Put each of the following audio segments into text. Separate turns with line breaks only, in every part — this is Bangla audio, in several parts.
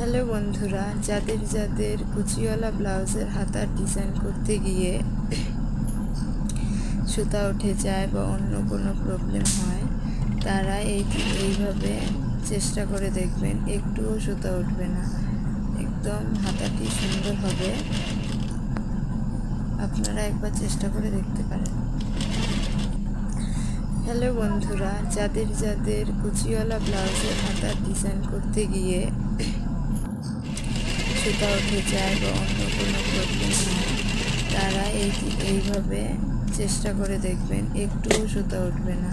হ্যালো বন্ধুরা, যাদের কুচিওয়ালা ব্লাউজের হাতার ডিজাইন করতে গিয়ে সুতা উঠে যায় বা অন্য কোনো প্রবলেম হয়, তারা এইভাবে চেষ্টা করে দেখবেন, একটুও সুতা উঠবে না, একদম হাতাটি সুন্দর হবে। আপনারা একবার চেষ্টা করে দেখতে পারেন। হ্যালো বন্ধুরা, যাদের কুচিওয়ালা ব্লাউজের হাতার ডিজাইন করতে গিয়ে সুতা উঠে যায় বা অন্য কোনো প্রবলেম হয়, তারা এইভাবে চেষ্টা করে দেখবেন, একটুও সুতা উঠবে না,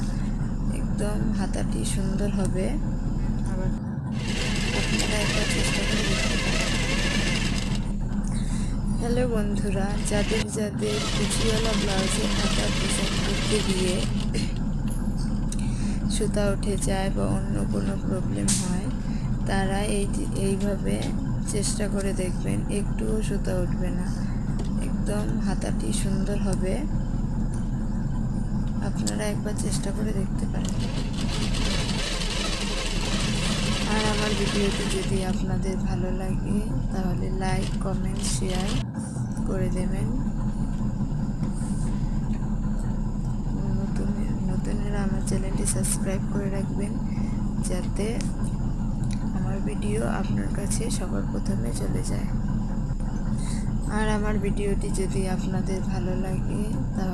একদম হাতাটি সুন্দর হবে। আবার আপনারা একবার চেষ্টা করে দেখতে পারেন। হ্যালো বন্ধুরা, যাদের কুচিওয়ালা ব্লাউজের হাতার ডিজাইন করতে গিয়ে সুতা উঠে যায় বা অন্য কোনো প্রবলেম হয়, তারা এইভাবে চেষ্টা করে দেখবেন, একটুও সুতা উঠবে না, একদম হাতাটি সুন্দর হবে। আপনারা একবার চেষ্টা করে দেখতে পারেন। আর আমার ভিডিওটি যদি আপনাদের ভালো লাগে তাহলে লাইক, কমেন্ট, শেয়ার করে দেবেন। নতুনেরা আমার চ্যানেলটি সাবস্ক্রাইব করে রাখবেন, যাতে আমার ভিডিও আপনার কাছে সবার প্রথমে চলে যায়। আর আমার ভিডিওটি যদি আপনাদের ভালো লাগে তাহলে